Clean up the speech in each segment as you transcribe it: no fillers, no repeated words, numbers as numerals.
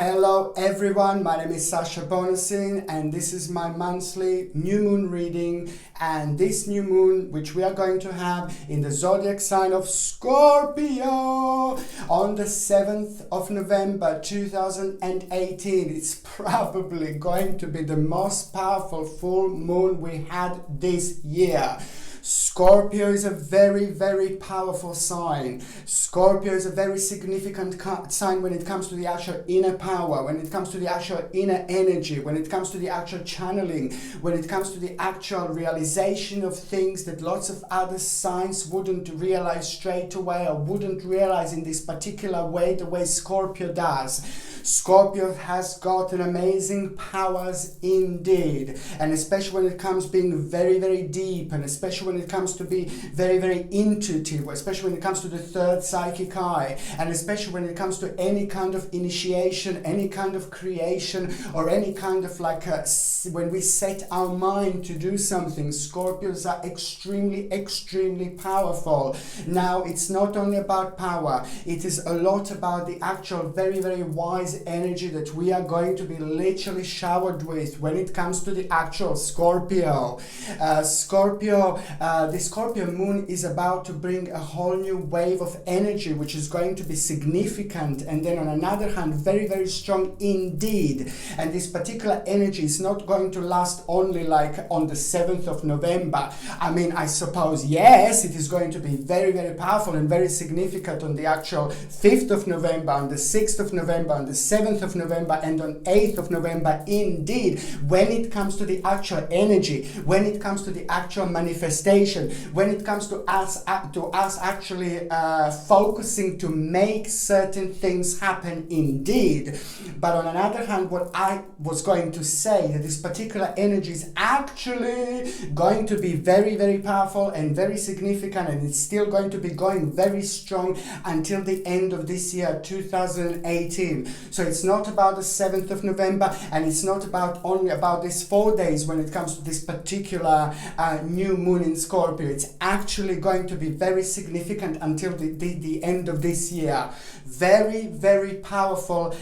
Hello everyone, my name is Sasha Bonasin and this is my monthly new moon reading, and this new moon which we are going to have in the zodiac sign of Scorpio on the 7th of November 2018. It's probably going to be the most powerful full moon we had this year. Scorpio is a very, very powerful sign. Scorpio is a very significant sign when it comes to the actual inner power, when it comes to the actual inner energy, when it comes to the actual channeling, when it comes to the actual realization of things that lots of other signs wouldn't realize straight away or wouldn't realize in this particular way, the way Scorpio does. Scorpio has got an amazing powers indeed, and especially when it comes being very, very deep, and especially when it comes to be very, very intuitive, especially when it comes to the third psychic eye, and especially when it comes to any kind of initiation, any kind of creation, or any kind of when we set our mind to do something. Scorpios are extremely, extremely powerful. Now, it's not only about power, it is a lot about the actual very, very wise energy that we are going to be literally showered with when it comes to the actual Scorpio. The Scorpio moon is about to bring a whole new wave of energy which is going to be significant, and then on another hand very, very strong indeed. And this particular energy is not going to last only like on the 7th of November. I mean, I suppose yes, it is going to be very, very powerful and very significant on the actual 5th of November, on the 6th of November, on the 7th of November, and on 8th of November indeed, when it comes to the actual energy, when it comes to the actual manifestation, when it comes to us actually focusing to make certain things happen indeed. But on another hand, what I was going to say, that this particular energy is actually going to be very, very powerful and very significant, and it's still going to be going very strong until the end of this year 2018. So it's not about the 7th of November, and it's not about only about these 4 days when it comes to this particular new moon in Scorpio. It's actually going to be very significant until the end of this year. Very, very powerful,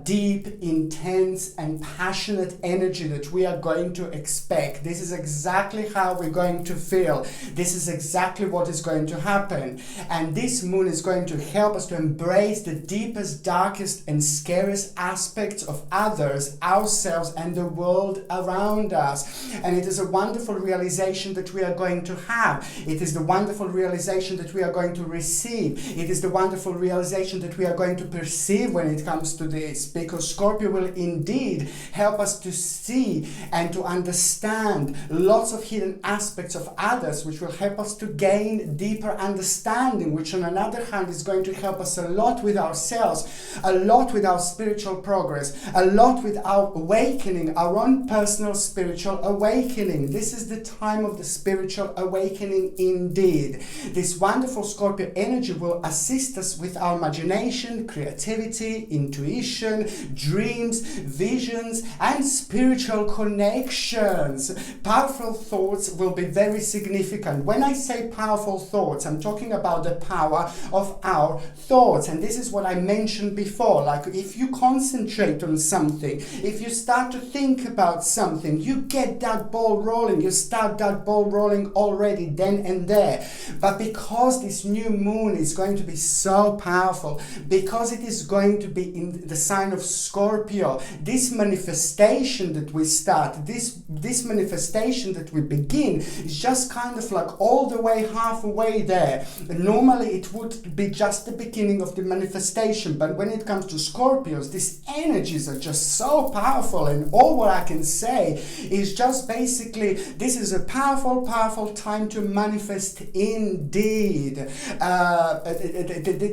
deep, intense and passionate energy that we are going to expect. This is exactly how we're going to feel. This is exactly what is going to happen. And this moon is going to help us to embrace the deepest, darkest and scariest aspects of others, ourselves and the world around us. And it is a wonderful realization that we are going to have. It is the wonderful realization that we are going to receive. It is the wonderful realization that we are going to perceive when it comes to this, because Scorpio will indeed help us to see and to understand lots of hidden aspects of others, which will help us to gain deeper understanding, which on another hand is going to help us a lot with ourselves, a lot with our spiritual progress, a lot with our awakening, our own personal spiritual awakening. This is the time of the spiritual awakening indeed. This wonderful Scorpio energy will assist us with our imagination, creativity, intuition, dreams, visions and spiritual connections. Powerful thoughts will be very significant. When I say powerful thoughts, I'm talking about the power of our thoughts. And this is what I mentioned before. Like, if you concentrate on something, if you start to think about something, you get that ball rolling. You start that ball rolling already then and there. But because this new moon is going to be so powerful, because it is going to be in the sign of Scorpio, this manifestation that we start, this manifestation that we begin is just kind of like all the way halfway there. Normally it would be just the beginning of the manifestation, but when it comes to Scorpios, these energies are just so powerful, and all what I can say is just basically this is a powerful, powerful time to manifest indeed.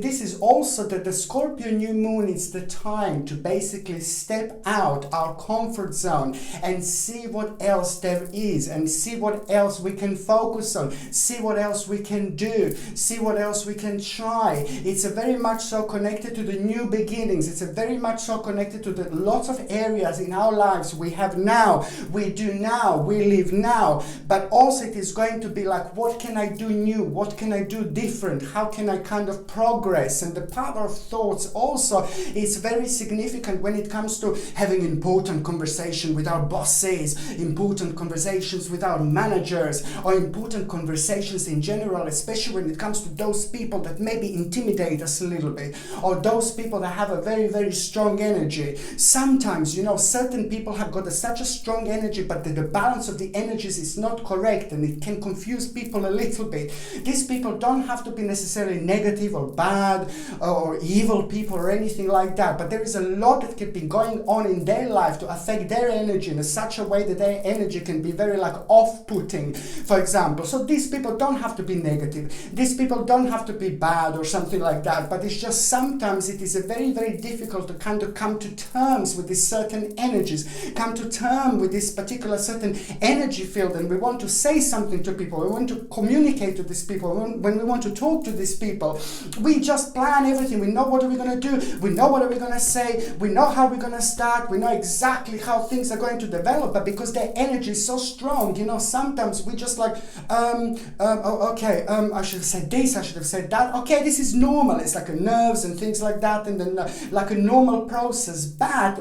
This is also that the Scorpio new moon is the time to basically step out our comfort zone and see what else there is, and see what else we can focus on, see what else we can do, see what else we can try. It's a very much so connected to the new beginnings, things. It's a very much so connected to the lots of areas in our lives we have now, we do now, we live now, but also it is going to be like, what can I do new? What can I do different? How can I kind of progress? And the power of thoughts also is very significant when it comes to having important conversation with our bosses, important conversations with our managers, or important conversations in general, especially when it comes to those people that maybe intimidate us a little bit, or those people that have a very, very strong energy. Sometimes, you know, certain people have got such a strong energy, but the balance of the energies is not correct, and it can confuse people a little bit. These people don't have to be necessarily negative or bad or evil people or anything like that, but there is a lot that can be going on in their life to affect their energy in such a way that their energy can be very like off-putting, for example. So these people don't have to be negative, these people don't have to be bad or something like that, but it's just sometimes it is a very, very difficult to kind of come to terms with these certain energies, come to terms with this particular certain energy field, and we want to say something to people, we want to communicate to these people, when we want to talk to these people, we just plan everything, we know what are we going to do, we know what are we going to say, we know how we're going to start, we know exactly how things are going to develop, but because their energy is so strong, you know, sometimes we just like, I should have said this, I should have said that, okay, this is normal, it's like a nerves and things like that, and then like a normal process, bad.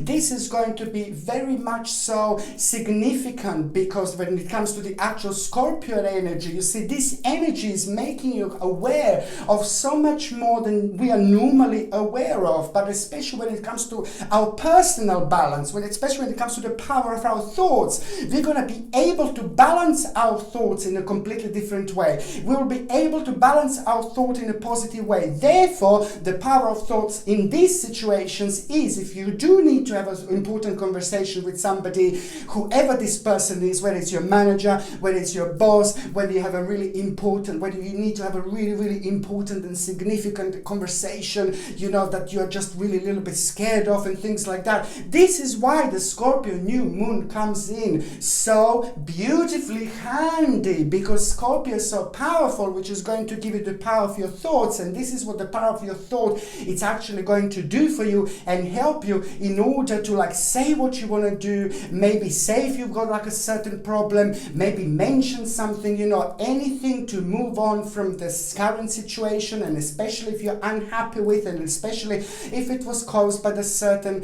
This is going to be very much so significant, because when it comes to the actual Scorpio energy, you see, this energy is making you aware of so much more than we are normally aware of, but especially when it comes to our personal balance, especially when it comes to the power of our thoughts, we're going to be able to balance our thoughts in a completely different way. We will be able to balance our thought in a positive way. Therefore, the power of thoughts in these situations is, if you do need to have an important conversation with somebody, whoever this person is, whether it's your manager, whether it's your boss, whether you have a really important, whether you need to have a really, really important and significant conversation, you know, that you're just really a little bit scared of and things like that. This is why the Scorpio New Moon comes in so beautifully handy, because Scorpio is so powerful, which is going to give you the power of your thoughts, and this is what the power of your thought it's actually going to do for you and help you in order to like say what you want to do, maybe say if you've got like a certain problem, maybe mention something, you know, anything to move on from this current situation, and especially if you're unhappy with, and especially if it was caused by the certain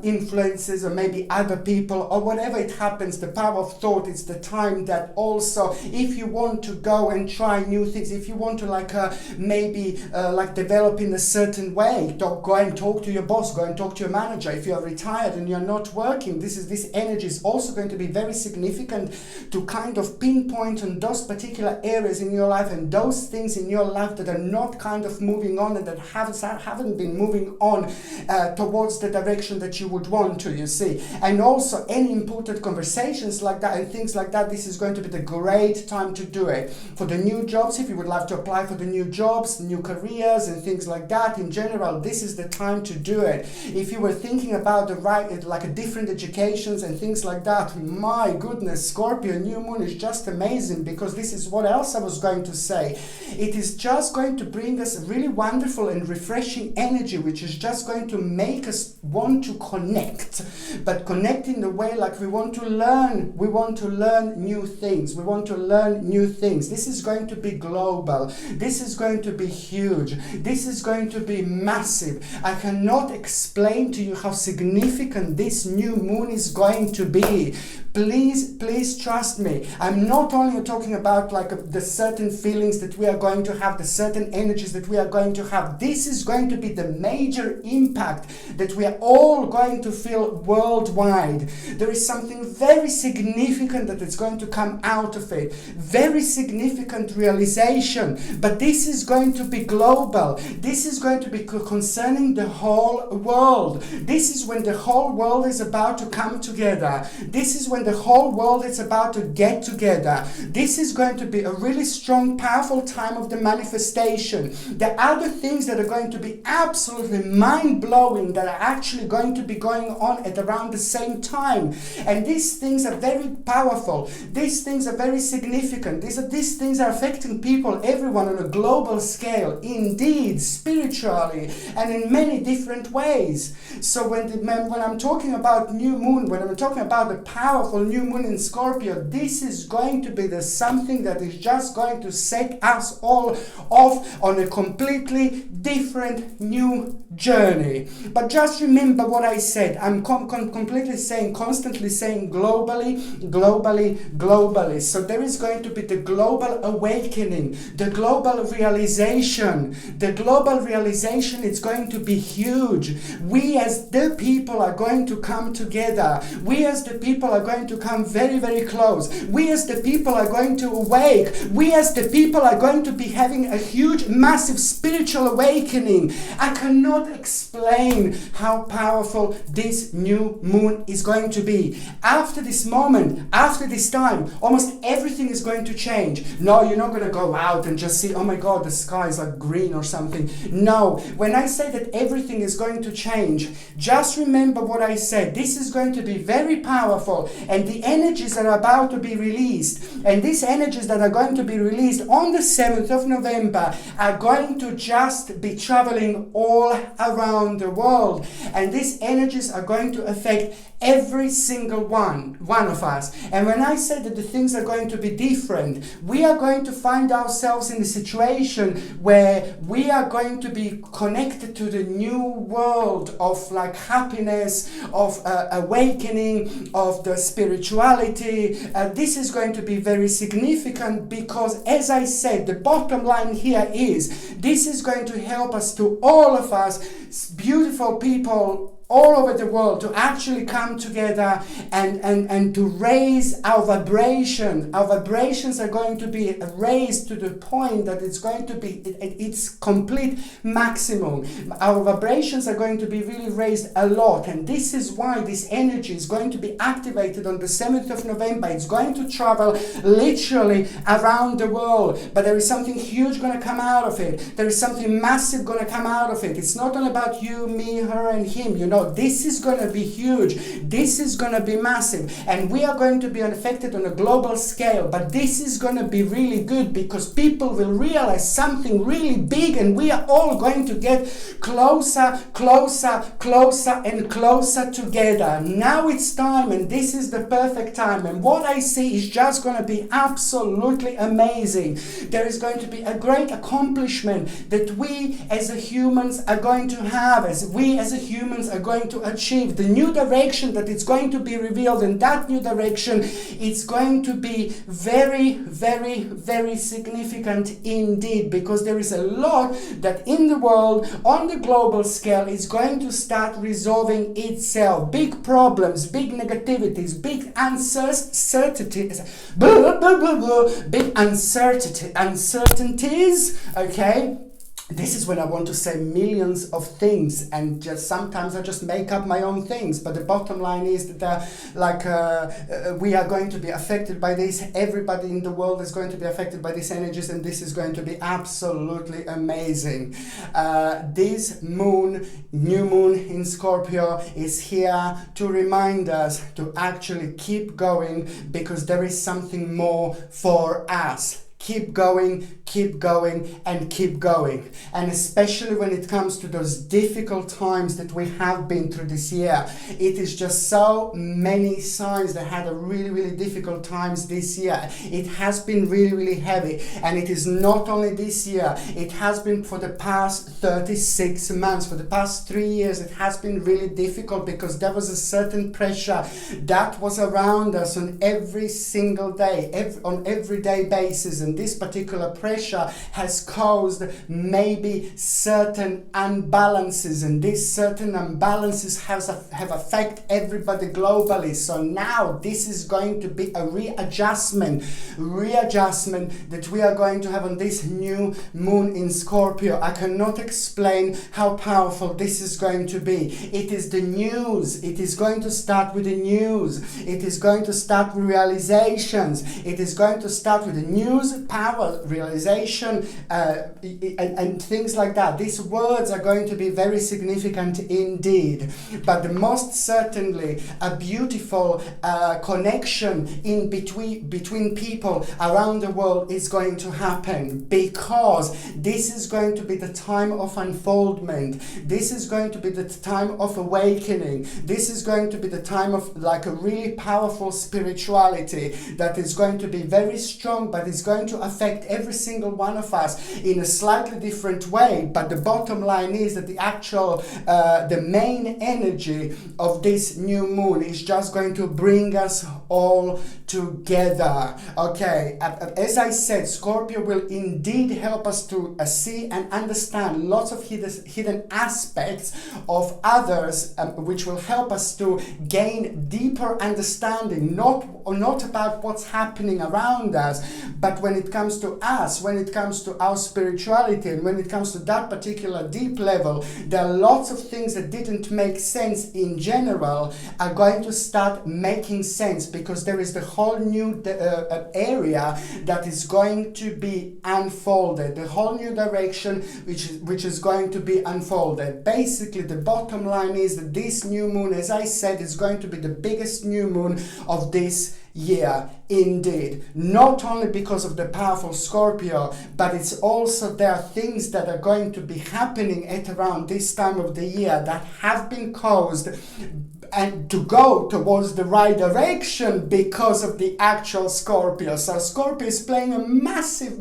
influences or maybe other people or whatever it happens. The power of thought is the time that also, if you want to go and try new things, if you want to like maybe like develop in a certain way, go and talk to your boss, go and talk to your manager. If you're retired and you're not working, this energy is also going to be very significant to kind of pinpoint on those particular areas in your life and those things in your life that are not kind of moving on and that haven't been moving on towards the direction that you would want to, you see. And also any important conversations like that and things like that, this is going to be the great time to do it. For the new jobs, if you would like to apply for the new jobs, new careers and things like that in general, this is the time to do it. If you were thinking about the right, like a different educations and things like that, my goodness, Scorpio New Moon is just amazing, because this is what else I was going to say. It is just going to bring us a really wonderful and refreshing energy, which is just going to make us want to connect, but connect in the way like we want to learn new things. We want to learn new things. This is going to be global. This is going to be huge. This is going to be massive. I cannot explain to you how significant this new moon is going to be. Please trust me. I'm not only talking about like the certain feelings that we are going to have, the certain energies that we are going to have. This is going to be the major impact that we are all going to feel worldwide. There is something very significant that is going to come out of it. Very significant realization. But this is going to be global. This is going to be concerning the whole world. This is when the whole world is about to come together. This is when the whole world is about to get together. This is going to be a really strong, powerful time of the manifestation. The other things that are going to be absolutely mind-blowing that are actually going to be going on at around the same time. And these things are very powerful. These things are very significant. These things are affecting people, everyone on a global scale, indeed, spiritually, and in many different ways. So when I'm talking about new moon, when I'm talking about the powerful new moon in Scorpio, this is going to be something that is just going to set us all off on a completely different new journey. But just remember what I said. I'm completely saying, constantly saying globally, globally, globally. So there is going to be the global awakening, the global realization. The global realization is going to be huge. We as the people are going to come together. We as the people are going to come very, very close. We as the people are going to awake. We as the people are going to be having a huge, massive spiritual awakening. I cannot explain how powerful this new moon is going to be. After this moment, after this time, almost everything is going to change. No, you're not going to go out and just see, oh my God, the sky is like green or something. No, when I say that everything is going to change, just remember what I said. This is going to be very powerful, and the energies that are about to be released, and these energies that are going to be released on the 7th of November are going to just be traveling all around the world, and these energies are going to affect every single one of us. And when I say that the things are going to be different, we are going to find ourselves in a situation where we are going to be connected to the new world of like happiness, of awakening, of the spirituality. This is going to be very significant because, as I said, the bottom line here is this is going to help us, to all of us, beautiful people all over the world, to actually come together and to raise our vibration. Our vibrations are going to be raised to the point that it's going to be its complete maximum. Our vibrations are going to be really raised a lot, and this is why this energy is going to be activated on the 7th of November. It's going to travel literally around the world, but there is something huge going to come out of it. There is something massive going to come out of it. It's not all about you, me, her, and him. You know, this is going to be huge. This is going to be massive, and we are going to be affected on a global scale. But this is going to be really good because people will realize something really big, and we are all going to get closer, closer, closer, and closer together. Now it's time, and this is the perfect time. And what I see is just going to be absolutely amazing. There is going to be a great accomplishment that we as humans are going to have, as we as humans are going to achieve. The new direction that it's going to be revealed, and that new direction, it's going to be very, very, very significant indeed, because there is a lot that in the world, on the global scale, is going to start resolving itself. Big problems, big negativities, big uncertainties, big uncertainties, okay? This is when I want to say millions of things, and just sometimes I just make up my own things. But the bottom line is that we are going to be affected by this. Everybody in the world is going to be affected by these energies, and this is going to be absolutely amazing. This moon, new moon in Scorpio, is here to remind us to actually keep going, because there is something more for us. Keep going, and keep going. And especially when it comes to those difficult times that we have been through this year. It is just so many signs that had a really, really difficult times this year. It has been really, really heavy. And it is not only this year. It has been for the past 36 months. For the past 3 years, it has been really difficult, because there was a certain pressure that was around us on every single day, on everyday basis. and this particular pressure has caused maybe certain imbalances, and these certain imbalances have affected everybody globally. So now this is going to be a readjustment that we are going to have on this new moon in Scorpio. I cannot explain how powerful this is going to be. It is the news. It is going to start with the news. It is going to start with realizations. It is going to start with the news, power, realization, and things like that. These words are going to be very significant indeed. But the most certainly a beautiful connection in between people around the world is going to happen, because this is going to be the time of unfoldment. This is going to be the time of awakening. This is going to be the time of like a really powerful spirituality that is going to be very strong, but is going to affect every single one of us in a slightly different way. But the bottom line is that the actual the main energy of this new moon is just going to bring us all together. Okay, as I said, Scorpio will indeed help us to see and understand lots of hidden aspects of others, which will help us to gain deeper understanding, not about what's happening around us, but when it comes to us, when it comes to our spirituality, and when it comes to that particular deep level, there are lots of things that didn't make sense in general are going to start making sense, because there is the whole new area that is going to be unfolded, the whole new direction which is going to be unfolded. Basically, the bottom line is that this new moon, as I said, is going to be the biggest new moon of this year indeed. Not only because of the powerful Scorpio, but it's also there are things that are going to be happening at around this time of the year that have been caused and to go towards the right direction because of the actual Scorpio. So Scorpio is playing a massive,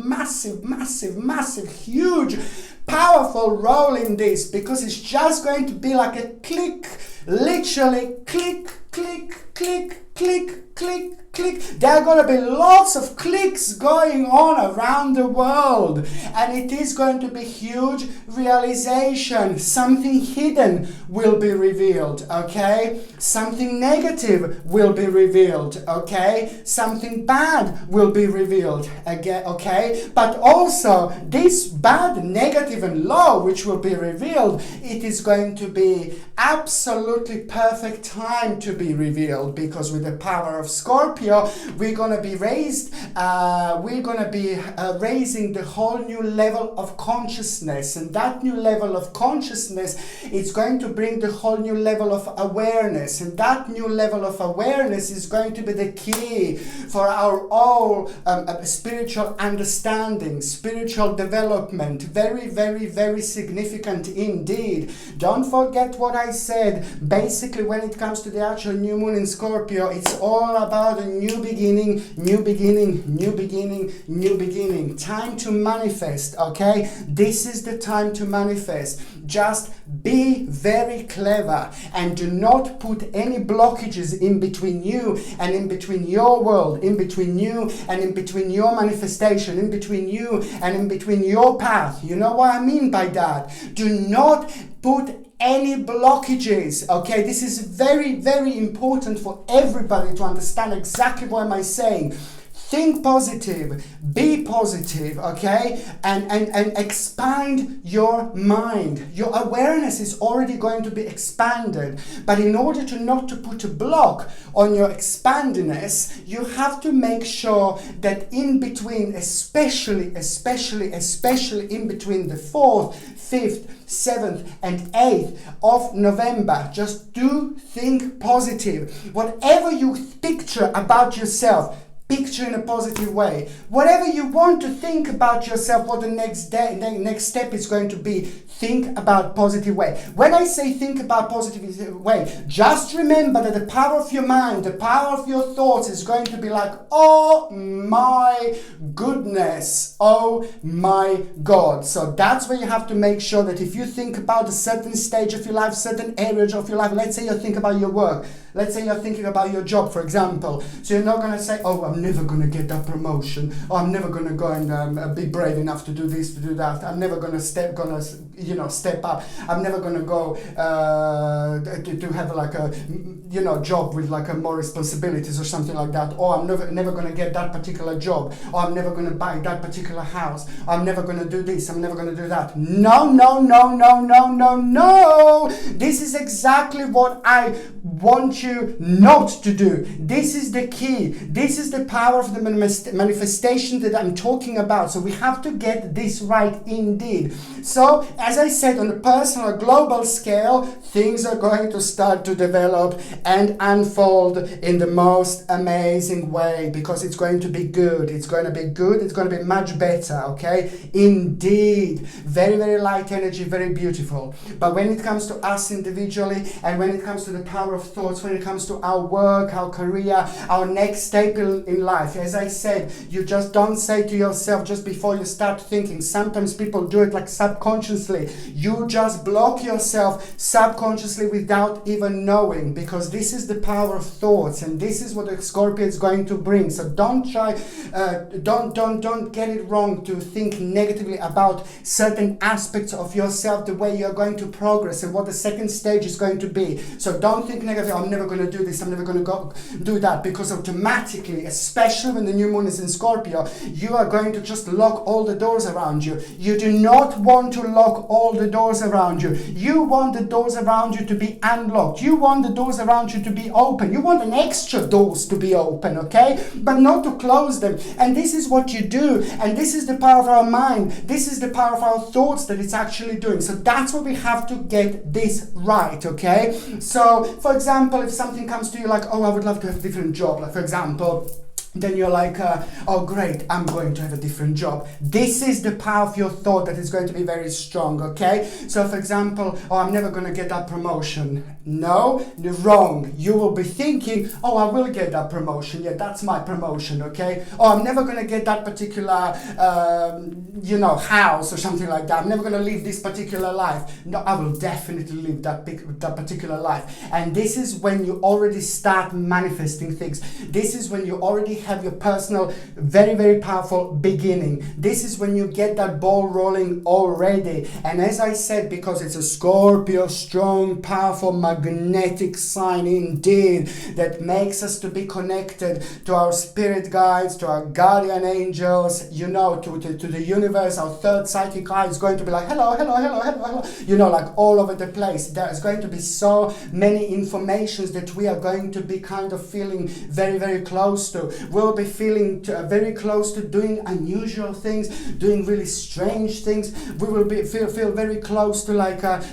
huge, powerful role in this, because it's just going to be like a click, literally click, click, click, click, click, click. There are going to be lots of clicks going on around the world, and it is going to be huge realization. Something hidden will be revealed, okay? Something negative will be revealed, okay? Something bad will be revealed, again, okay? But also, this bad, negative, and low, which will be revealed, it is going to be absolutely perfect time to be revealed, because with the power of Scorpio, we're going to be raising the whole new level of consciousness, and that new level of consciousness is going to bring the whole new level of awareness, and that new level of awareness is going to be the key for our all spiritual understanding, spiritual development. Very, very, very significant indeed. Don't forget what I said. Basically, when it comes to the actual new moon in Scorpio, it's all about a new beginning, new beginning, new beginning, new beginning. Time to manifest, okay? This is the time to manifest. Just be very clever and do not put any blockages in between you and in between your world, in between you and in between your manifestation, in between you and in between your path. You know what I mean by that? Do not put any blockages, okay? This is very, very important for everybody to understand exactly what am I saying. Think positive, be positive, okay? And expand your mind. Your awareness is already going to be expanded. But in order to not to put a block on your expandiness, you have to make sure that in between, especially in between the 4th, 5th, 7th and 8th of November, just do think positive. Whatever you picture about yourself, picture in a positive way. Whatever you want to think about yourself, what the next step is going to be, think about positive way. When I say think about positive way, just remember that the power of your mind, the power of your thoughts is going to be like, oh my goodness, oh my God. So that's where you have to make sure that if you think about a certain stage of your life, certain areas of your life, let's say you think about your work, let's say you're thinking about your job, for example. So you're not going to say, oh, I'm I'm never going to get that promotion. Oh, I'm never going to go and be brave enough to do this, to do that. I'm never going to step up. I'm never going to go to have like a, job with like a more responsibilities or something like that. Or I'm never going to get that particular job. Or I'm never going to buy that particular house. I'm never going to do this. I'm never going to do that. No, no, no, no, no, no, no. This is exactly what I want you not to do. This is the key. This is the power of the manifestation that I'm talking about. So we have to get this right indeed. So as I said, on a personal global scale, things are going to start to develop and unfold in the most amazing way, because it's going to be good. It's going to be good. It's going to be much better. Okay, indeed. Very, very light energy, very beautiful. But when it comes to us individually, and when it comes to the power of thoughts, when it comes to our work, our career, our next step in life, as I said, you just don't say to yourself just before you start thinking. Sometimes people do it like subconsciously. You just block yourself subconsciously without even knowing, because this is the power of thoughts, and this is what the Scorpio is going to bring. So don't try, don't get it wrong to think negatively about certain aspects of yourself, the way you're going to progress and what the second stage is going to be. So don't think negatively, I'm never going to do this, I'm never going to go do that, because automatically, especially when the new moon is in Scorpio, you are going to just lock all the doors around you. You do not want to lock all the doors around you. You want the doors around you to be unlocked. You want the doors around you to be open. You want an extra doors to be open, okay? But not to close them. And this is what you do. And this is the power of our mind. This is the power of our thoughts that it's actually doing. So that's what we have to get this right, okay? So, for example, if something comes to you like, oh, I would love to have a different job, like for example, then you're like, oh great, I'm going to have a different job. This is the power of your thought that is going to be very strong, okay? So for example, oh, I'm never going to get that promotion. No, you're wrong. You will be thinking, oh, I will get that promotion. Yeah, that's my promotion, okay? Oh, I'm never going to get that particular, house or something like that. I'm never going to live this particular life. No, I will definitely live that particular life. And this is when you already start manifesting things. This is when you already have your personal, very, very powerful beginning. This is when you get that ball rolling already. And as I said, because it's a Scorpio, strong, powerful, magnetic sign indeed, that makes us to be connected to our spirit guides, to our guardian angels, to the universe. Our third psychic eye is going to be like, hello, hello, hello, hello, hello, like all over the place. There's going to be so many informations that we are going to be kind of feeling very, very close to. We'll be feeling very close to doing unusual things, doing really strange things. We will feel very close to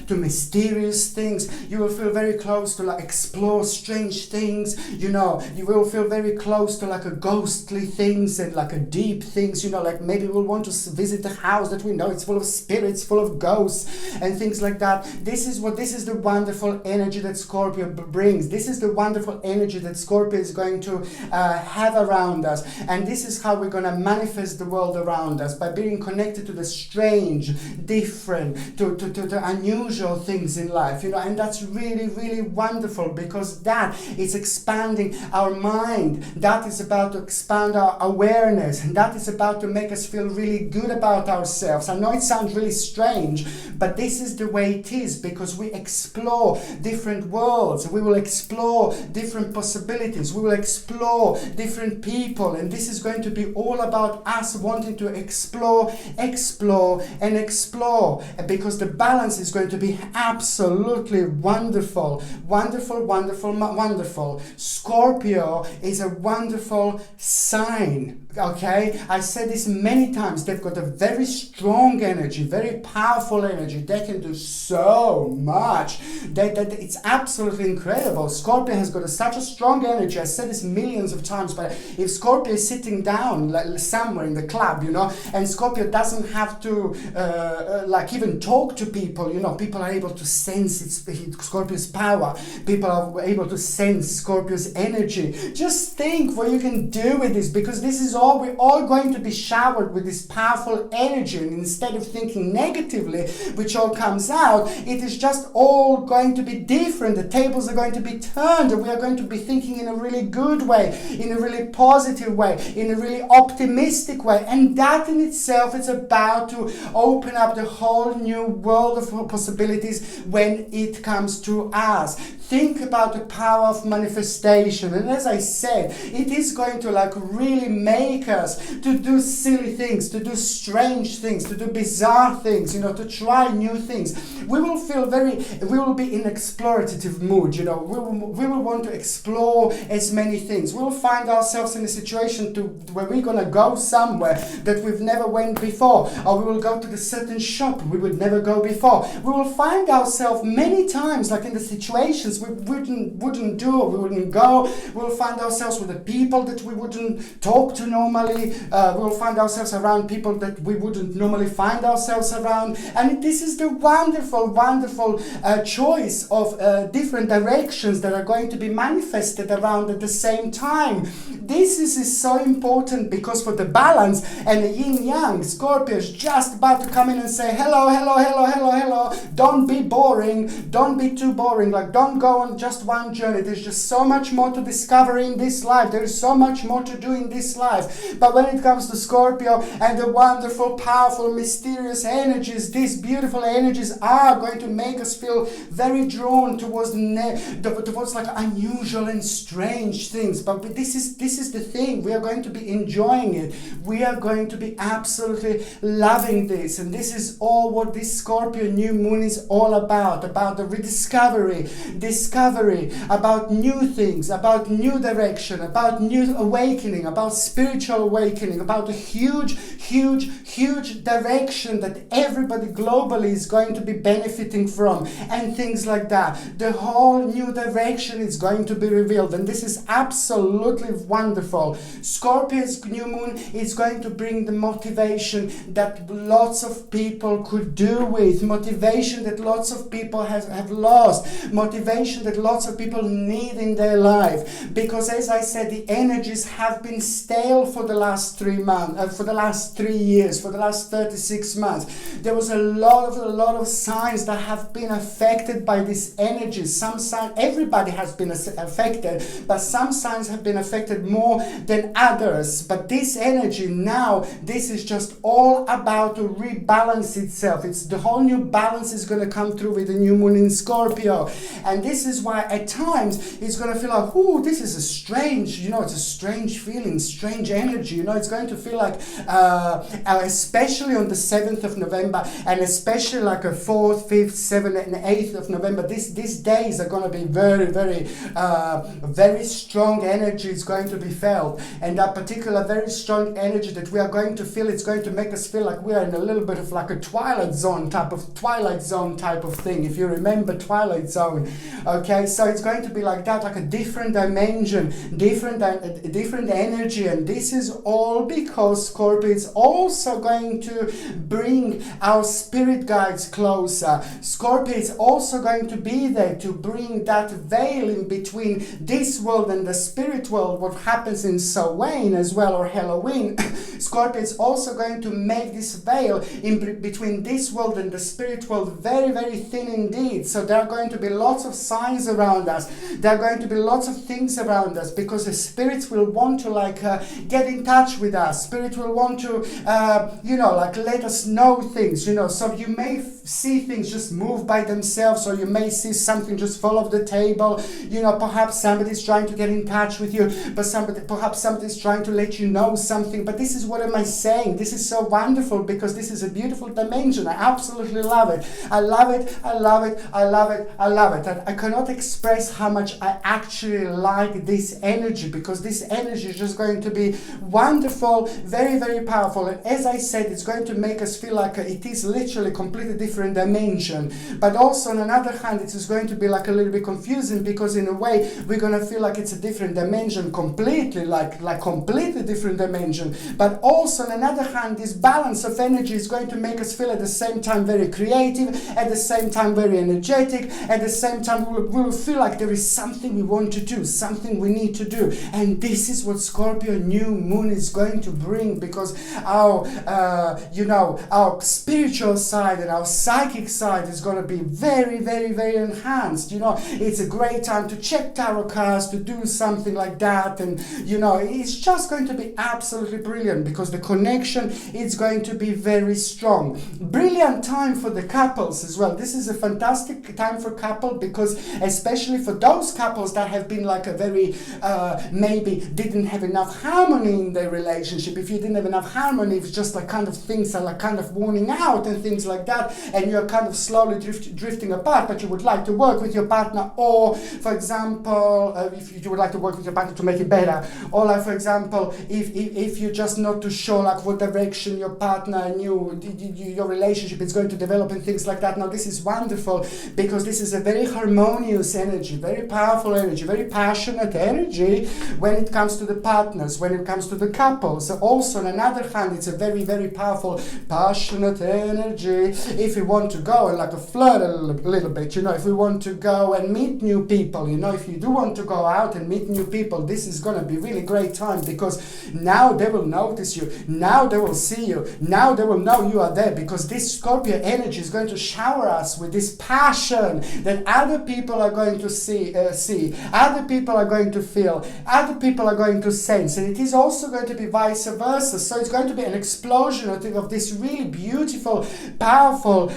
to mysterious things. You will feel very close to explore strange things. You will feel very close to a ghostly things and a deep things. Maybe we'll want to visit the house that we know it's full of spirits, full of ghosts and things like that. This is the wonderful energy that Scorpio brings. This is the wonderful energy that Scorpio is going to have around us, and this is how we're going to manifest the world around us, by being connected to the strange, different, to unusual things in life, and that's really, really wonderful, because that is expanding our mind. That is about to expand our awareness, and that is about to make us feel really good about ourselves. I know it sounds really strange, but this is the way it is, because we explore different worlds, we will explore different possibilities, we will explore different people, and this is going to be all about us wanting to explore, and explore, because the balance is going to be absolutely wonderful. Scorpio is a wonderful sign, okay? I said this many times. They've got a very strong energy, very powerful energy. They can do so much. It's absolutely incredible. Scorpio has got such a strong energy. I said this millions of times, but if Scorpio is sitting down somewhere in the club, and Scorpio doesn't have to even talk to people, people are able to sense Scorpio's power. People are able to sense Scorpio's energy. Just think what you can do with this, because this is we're all going to be showered with this powerful energy, and instead of thinking negatively, which all comes out, it is just all going to be different. The tables are going to be turned, and we are going to be thinking in a really good way, in a really positive way, in a really optimistic way. And that in itself is about to open up the whole new world of possibilities when it comes to us. Think about the power of manifestation. And as I said, it is going to like really make us to do silly things, to do strange things, to do bizarre things, to try new things. We will be in explorative mood, we will want to explore as many things. We'll find ourselves in a situation where we're going to go somewhere that we've never went before, or we will go to the certain shop we would never go before. We will find ourselves many times like in the situations we wouldn't do, or we wouldn't go. We'll find ourselves with the people that we wouldn't talk to normally. We'll find ourselves around people that we wouldn't normally find ourselves around. And this is the wonderful, wonderful choice of different directions that are going to be manifested around at the same time. This is so important, because for the balance and the yin-yang, Scorpio is just about to come in and say, hello, hello, hello, hello, hello. Don't be boring. Don't be too boring. Like, don't go on just one journey. There's just so much more to discover in this life. There is so much more to do in this life. But when it comes to Scorpio and the wonderful, powerful, mysterious energies, these beautiful energies are going to make us feel very drawn towards like unusual and strange things. But this is the thing. We are going to be enjoying it. We are going to be absolutely loving this. And this is all what this Scorpio New Moon is all about the rediscovery, about new things, about new direction, about new awakening, about spiritual awakening, about a huge, huge, huge direction that everybody globally is going to be benefiting from, and things like that. The whole new direction is going to be revealed, and this is absolutely wonderful. Scorpio's new moon is going to bring the motivation that lots of people could do with, motivation that lots of people have lost, motivation that lots of people need in their life. Because as I said, the energies have been stale for the last 3 months, for the last 3 years, for the last 36 months. There was a lot of signs that have been affected by these energies. Some signs, everybody has been affected, but some signs have been affected more than others. But this energy now, this is just all about to rebalance itself. It's the whole new balance is going to come through with the new moon in Scorpio. And this is why at times it's going to feel like, ooh, this is a strange, it's a strange feeling, strange energy. It's going to feel like, especially on the 7th of November, and especially like a 4th, 5th, 7th, and 8th of November, these days are going to be very, very, very strong energy is going to be felt. And that particular very strong energy that we are going to feel, it's going to make us feel like we are in a little bit of like a Twilight Zone type of thing, if you remember Twilight Zone. Okay, so it's going to be like that, like a different dimension, different energy. And this is all because Scorpio is also going to bring our spirit guides closer. Scorpio is also going to be there to bring that veil in between this world and the spirit world, what happens in Samhain as well, or Halloween. Scorpio is also going to make this veil in between this world and the spirit world very, very thin indeed. So there are going to be lots of signs around us. There are going to be lots of things around us, because the spirits will want to get in touch with us. Spirit will want to let us know things, so you may see things just move by themselves, or you may see something just fall off the table. Perhaps somebody's trying to get in touch with you, but perhaps somebody's trying to let you know something. But this is, what am I saying? This is so wonderful, because this is a beautiful dimension. I absolutely love it. I love it. I love it. I love it. I love it. And I cannot express how much I actually like this energy, because this energy is just going to be wonderful, very, very powerful. And as I said, it's going to make us feel like it is literally a completely different dimension. But also on another hand, it is going to be like a little bit confusing, because in a way we're going to feel like it's a different dimension completely, like completely different dimension. But also on another hand, this balance of energy is going to make us feel at the same time very creative, at the same time very energetic, at the same time will feel like there is something we want to do, something we need to do. And this is what Scorpio New Moon is going to bring, because our, our spiritual side and our psychic side is going to be very, very, very enhanced. It's a great time to check tarot cards, to do something like that. And, it's just going to be absolutely brilliant, because the connection is going to be very strong. Brilliant time for the couples as well. This is a fantastic time for couple, because especially for those couples that have been like a very, maybe didn't have enough harmony in their relationship. If you didn't have enough harmony, it's just like kind of things are like kind of worn out and things like that, and you're kind of slowly drifting apart, but you would like to work with your partner, or for example, if you would like to work with your partner to make it better, or like for example, if you're just not too sure like what direction your partner and your relationship is going to develop and things like that. Now this is wonderful, because this is a very harmonious energy, very powerful energy, very passionate energy when it comes to the partners, when it comes to the couples. Also on another hand, it's a very, very powerful, passionate energy if we want to go and like flirt a little bit, if we want to go and meet new people, if you do want to go out and meet new people, this is going to be really great time, because now they will notice you, now they will see you, now they will know you are there, because this Scorpio energy is going to shower us with this passion that other people are going to see, other people are going to feel, other people are going to sense, and it is also going to be vice versa. So it's going to be an explosion of this really beautiful, powerful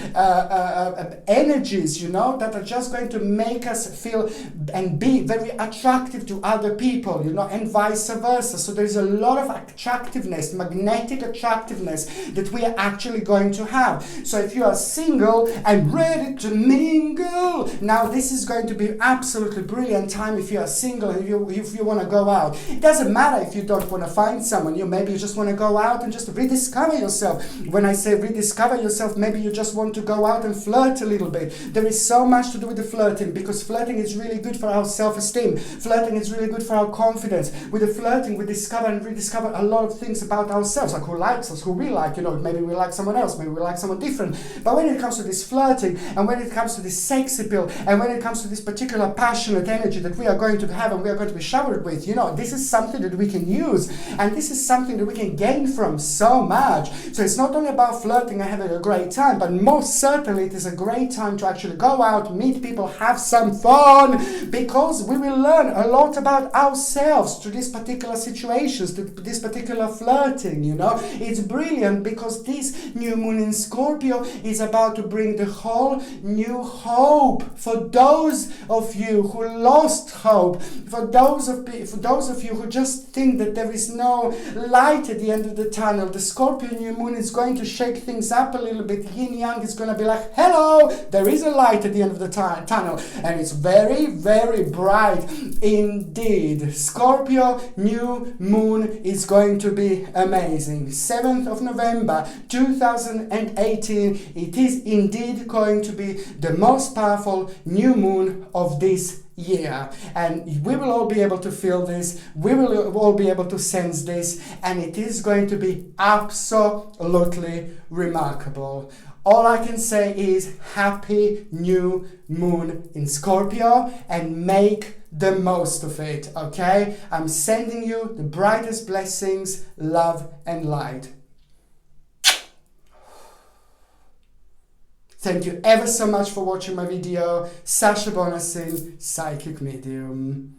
energies, that are just going to make us feel and be very attractive to other people, and vice versa. So there's a lot of attractiveness, magnetic attractiveness that we are actually going to have. So if you are single and ready to mingle, now this is going to be absolutely brilliant time if you are single and if you want to go out. It doesn't matter if you don't want to find someone, maybe you just want to go out and just rediscover yourself. When I say rediscover yourself, maybe you just want to go out and flirt a little bit. There is so much to do with the flirting, because flirting is really good for our self-esteem. Flirting is really good for our confidence. With the flirting, we discover and rediscover a lot of things about ourselves, like who likes us, who we like, maybe we like someone else, maybe we like someone different. But when it comes to this flirting, and when it comes to this sex appeal, and when it comes to this particular passionate energy that we are going to have and we are going to be showered with, this is something that we can use, and this is something that we can gain from so much. So it's not only about flirting and having a great time, but most certainly it is a great time to actually go out, meet people, have some fun, because we will learn a lot about ourselves through these particular situations, this particular flirting, It's brilliant, because this new moon in Scorpio is about to bring the whole new hope for those of you who lost hope, for those of you who just think that there is no light at the end of the tunnel. The Scorpio new moon is going to shake things up a little bit. Yin Yang is going to be like, hello, there is a light at the end of the tunnel, and it's very, very bright indeed. Scorpio new moon is going to be amazing. 7th of November 2018, it is indeed going to be the most powerful new moon of this year, and we will all be able to feel this, we will all be able to sense this, and it is going to be absolutely remarkable. All I can say is happy new moon in Scorpio, and make the most of it, okay? I'm sending you the brightest blessings, love and light. Thank you ever so much for watching my video. Sasha Bonasin, Psychic Medium.